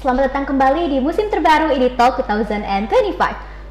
Selamat datang kembali di musim terbaru Editalk 2025.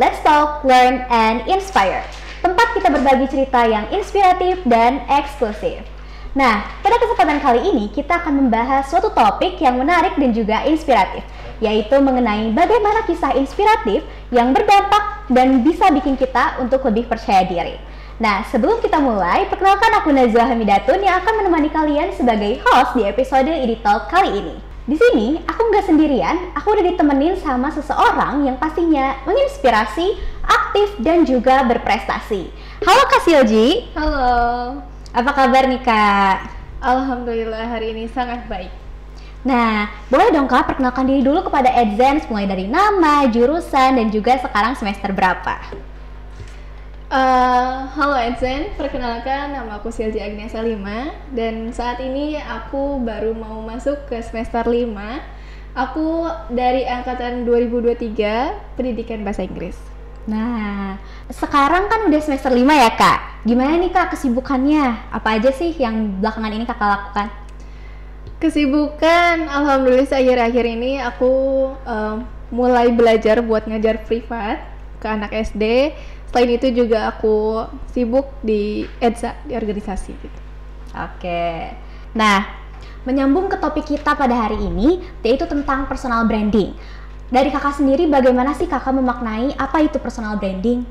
Let's talk, learn, and inspire. Tempat kita berbagi cerita yang inspiratif dan eksklusif. Nah, pada kesempatan kali ini kita akan membahas suatu topik yang menarik dan juga inspiratif, yaitu mengenai bagaimana kisah inspiratif yang berdampak dan bisa bikin kita untuk lebih percaya diri. Nah, sebelum kita mulai, perkenalkan aku Najwa Hamidatun yang akan menemani kalian sebagai host di episode Editalk kali ini. Di sini, aku nggak sendirian, aku udah ditemenin sama seseorang yang pastinya menginspirasi, aktif, dan juga berprestasi. Halo Kak Silji. Halo. Apa kabar nih Kak? Alhamdulillah hari ini sangat baik. Nah, boleh dong Kak perkenalkan diri dulu kepada Edzens, mulai dari nama, jurusan, dan juga sekarang semester berapa? Halo Edzen, perkenalkan nama aku Silji Agniasa 5 dan saat ini aku baru mau masuk ke semester 5. Aku dari angkatan 2023 pendidikan bahasa Inggris. Nah, sekarang kan udah semester 5 ya Kak. Gimana nih Kak kesibukannya? Apa aja sih yang belakangan ini Kakak lakukan? Kesibukan, alhamdulillah akhir-akhir ini aku mulai belajar buat ngajar privat ke anak SD. Selain itu juga aku sibuk di EDSA, di organisasi gitu. Oke. Nah, menyambung ke topik kita pada hari ini, yaitu tentang personal branding. Dari Kakak sendiri, bagaimana sih Kakak memaknai apa itu personal branding?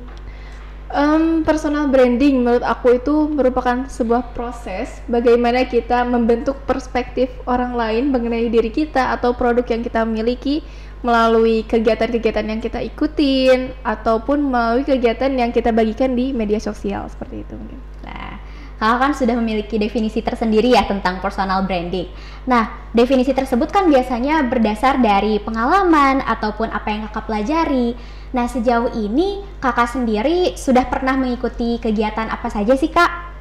Personal branding menurut aku itu merupakan sebuah proses bagaimana kita membentuk perspektif orang lain mengenai diri kita atau produk yang kita miliki melalui kegiatan-kegiatan yang kita ikutin ataupun melalui kegiatan yang kita bagikan di media sosial seperti itu mungkin. Nah, Kakak kan sudah memiliki definisi tersendiri ya tentang personal branding. Nah, definisi tersebut kan biasanya berdasar dari pengalaman ataupun apa yang Kakak pelajari. Nah, sejauh ini Kakak sendiri sudah pernah mengikuti kegiatan apa saja sih Kak?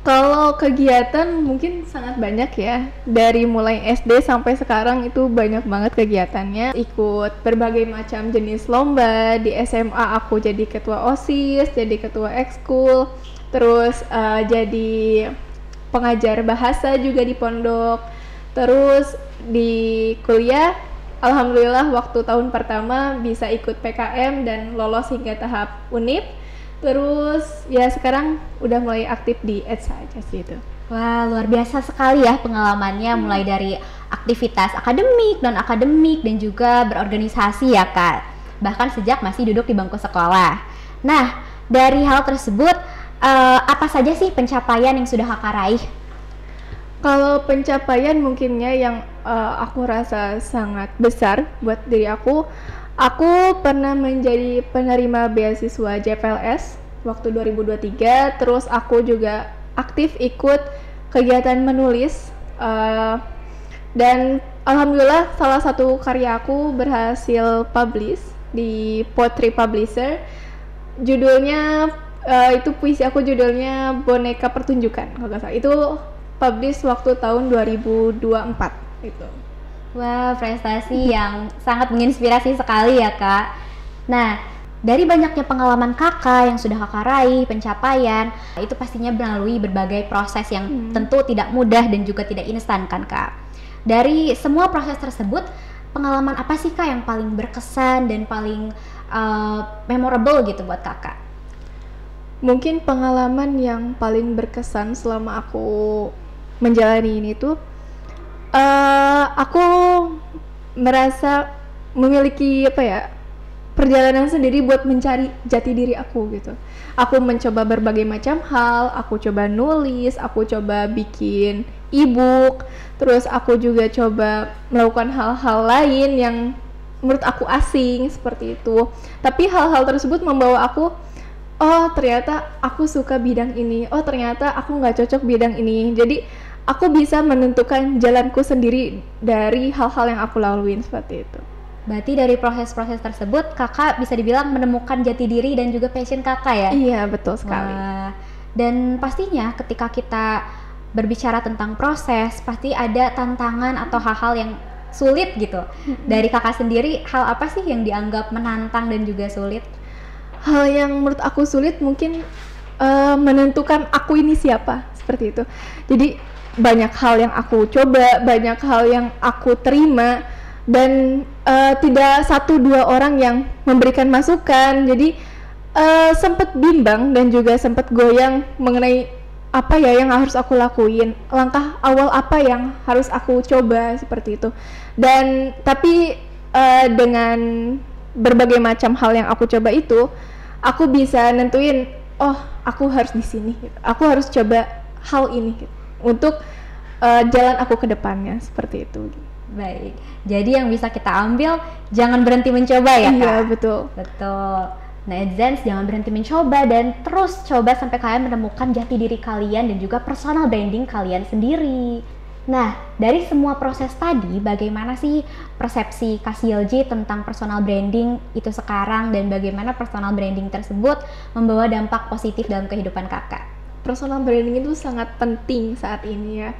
Kalau kegiatan mungkin sangat banyak ya. Dari mulai SD sampai sekarang itu banyak banget kegiatannya. Ikut berbagai macam jenis lomba. Di SMA aku jadi ketua OSIS, jadi ketua ekskul, terus jadi pengajar bahasa juga di pondok. Terus di kuliah, alhamdulillah waktu tahun pertama bisa ikut PKM dan lolos hingga tahap UNIP. Terus ya sekarang udah mulai aktif di EDSA aja sih itu. Wah, luar biasa sekali ya pengalamannya, mulai dari aktivitas akademik, non-akademik, dan juga berorganisasi ya Kak. Bahkan sejak masih duduk di bangku sekolah. Nah, dari hal tersebut, apa saja sih pencapaian yang sudah Kakak raih? Kalau pencapaian mungkinnya yang aku rasa sangat besar buat diri aku pernah menjadi penerima beasiswa JPLS waktu 2023, terus aku juga aktif ikut kegiatan menulis dan alhamdulillah salah satu karya aku berhasil publish di Poetry Publisher. Judulnya itu puisi aku, judulnya Boneka Pertunjukan kalau nggak salah. Itu publish waktu tahun 2024 itu. Wah, prestasi yang sangat menginspirasi sekali ya Kak. Nah, dari banyaknya pengalaman Kakak yang sudah Kakak raih, pencapaian, itu pastinya melalui berbagai proses yang tentu tidak mudah dan juga tidak instan kan Kak. Dari semua proses tersebut, pengalaman apa sih Kak yang paling berkesan dan paling memorable gitu buat Kakak? Mungkin pengalaman yang paling berkesan selama aku menjalani ini tuh aku merasa memiliki perjalanan sendiri buat mencari jati diri aku gitu. Aku mencoba berbagai macam hal, aku coba nulis, aku coba bikin e-book, terus aku juga coba melakukan hal-hal lain yang menurut aku asing seperti itu. Tapi hal-hal tersebut membawa aku, oh ternyata aku suka bidang ini, oh ternyata aku nggak cocok bidang ini. Jadi aku bisa menentukan jalanku sendiri dari hal-hal yang aku laluin seperti itu. Berarti dari proses-proses tersebut Kakak bisa dibilang menemukan jati diri dan juga passion Kakak ya? Iya, betul sekali. Wah. Dan pastinya ketika kita berbicara tentang proses, pasti ada tantangan atau hal-hal yang sulit gitu. Dari Kakak sendiri, hal apa sih yang dianggap menantang dan juga sulit? Hal yang menurut aku sulit mungkin menentukan aku ini siapa, seperti itu. Jadi banyak hal yang aku coba, banyak hal yang aku terima, dan tidak satu dua orang yang memberikan masukan. Jadi sempat bimbang dan juga sempat goyang mengenai apa ya yang harus aku lakuin, langkah awal apa yang harus aku coba seperti itu. Dan tapi dengan berbagai macam hal yang aku coba itu, aku bisa nentuin, oh aku harus di sini, gitu. Aku harus coba hal ini gitu, untuk jalan aku ke depannya seperti itu. Baik, jadi yang bisa kita ambil, jangan berhenti mencoba ya Kak? Iya, betul. Betul. Nah, Edzens, jangan berhenti mencoba dan terus coba sampai kalian menemukan jati diri kalian dan juga personal branding kalian sendiri. Nah, dari semua proses tadi, bagaimana sih persepsi Kak Silji tentang personal branding itu sekarang dan bagaimana personal branding tersebut membawa dampak positif dalam kehidupan Kakak? Personal branding itu sangat penting saat ini ya.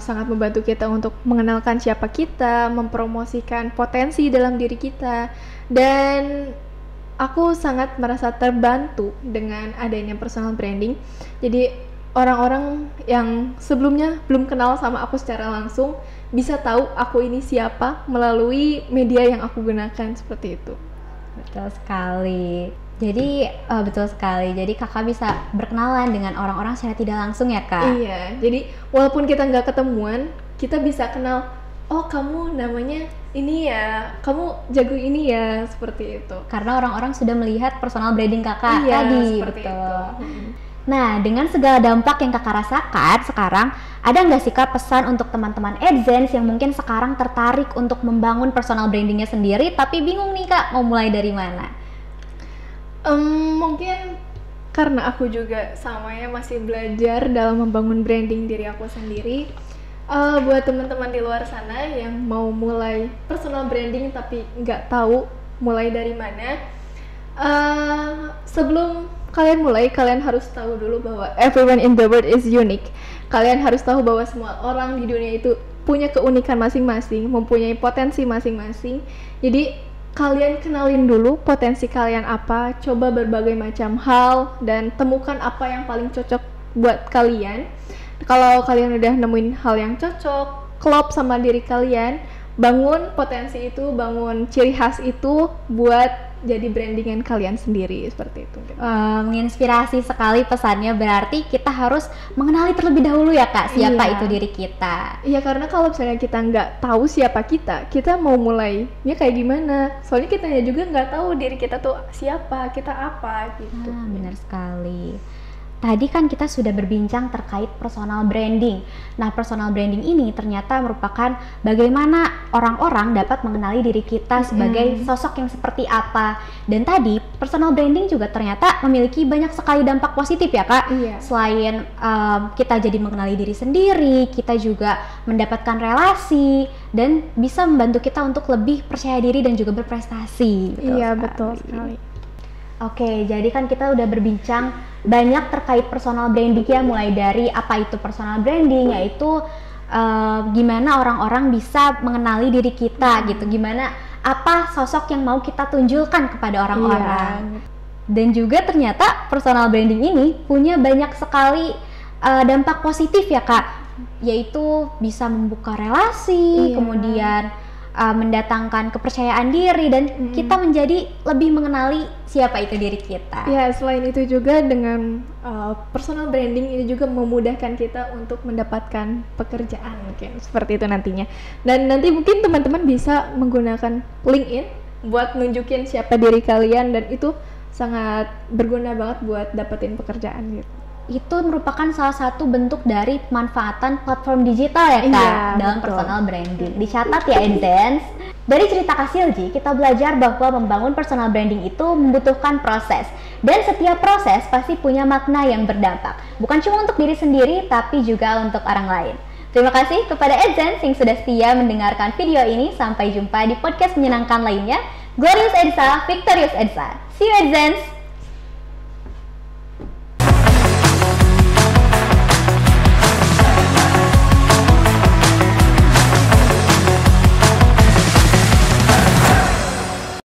Sangat membantu kita untuk mengenalkan siapa kita, mempromosikan potensi dalam diri kita, dan aku sangat merasa terbantu dengan adanya personal branding. Jadi orang-orang yang sebelumnya belum kenal sama aku secara langsung bisa tahu aku ini siapa melalui media yang aku gunakan, seperti itu. Betul sekali. Jadi betul sekali. Jadi Kakak bisa berkenalan dengan orang-orang secara tidak langsung ya Kak? Iya. Jadi walaupun kita nggak ketemuan, kita bisa kenal. Oh, kamu namanya ini ya, kamu jago ini ya, seperti itu. Karena orang-orang sudah melihat personal branding Kakak tadi, seperti betul. Itu. Nah, dengan segala dampak yang Kakak rasakan sekarang, ada nggak sih Kak pesan untuk teman-teman Edzens yang mungkin sekarang tertarik untuk membangun personal brandingnya sendiri, tapi bingung nih Kak, mau mulai dari mana? Mungkin karena aku juga sama ya, masih belajar dalam membangun branding diri aku sendiri. Buat teman-teman di luar sana yang mau mulai personal branding tapi nggak tahu mulai dari mana, sebelum kalian mulai, kalian harus tahu dulu bahwa everyone in the world is unique. Kalian harus tahu bahwa semua orang di dunia itu punya keunikan masing-masing, mempunyai potensi masing-masing. Jadi kalian kenalin dulu potensi kalian apa, coba berbagai macam hal dan temukan apa yang paling cocok buat kalian. Kalau kalian udah nemuin hal yang cocok, klop sama diri kalian, bangun potensi itu, bangun ciri khas itu buat jadi brandingan kalian sendiri, seperti itu. Menginspirasi sekali pesannya, berarti kita harus mengenali terlebih dahulu ya Kak, siapa itu diri kita. Iya, karena kalau misalnya kita nggak tahu siapa kita mau mulainya kayak gimana? Soalnya kita juga nggak tahu diri kita tuh siapa, kita apa gitu. Benar sekali. Tadi kan kita sudah berbincang terkait personal branding. Nah, personal branding ini ternyata merupakan bagaimana orang-orang dapat mengenali diri kita sebagai sosok yang seperti apa. Dan tadi personal branding juga ternyata memiliki banyak sekali dampak positif ya Kak. Iya. Selain kita jadi mengenali diri sendiri, kita juga mendapatkan relasi dan bisa membantu kita untuk lebih percaya diri dan juga berprestasi. Betul sekali. Oke, jadi kan kita udah berbincang banyak terkait personal branding ya, mulai dari apa itu personal branding, yaitu gimana orang-orang bisa mengenali diri kita gitu, gimana apa sosok yang mau kita tunjukkan kepada orang-orang. Dan juga ternyata personal branding ini punya banyak sekali dampak positif ya Kak, yaitu bisa membuka relasi, kemudian mendatangkan kepercayaan diri dan kita menjadi lebih mengenali siapa itu diri kita. Ya, selain itu juga dengan personal branding ini juga memudahkan kita untuk mendapatkan pekerjaan, mungkin seperti itu nantinya. Dan nanti mungkin teman-teman bisa menggunakan LinkedIn buat nunjukin siapa diri kalian, dan itu sangat berguna banget buat dapetin pekerjaan gitu. Itu merupakan salah satu bentuk dari pemanfaatan platform digital ya Kak, dalam personal branding. Dicatat ya Edzens. Dari cerita Kak Silji, kita belajar bahwa membangun personal branding itu membutuhkan proses, dan setiap proses pasti punya makna yang berdampak, bukan cuma untuk diri sendiri tapi juga untuk orang lain. Terima kasih kepada Edzens yang sudah setia mendengarkan video ini. Sampai jumpa di podcast menyenangkan lainnya. Glorious Edsa, Victorious Edsa. See you Edzens.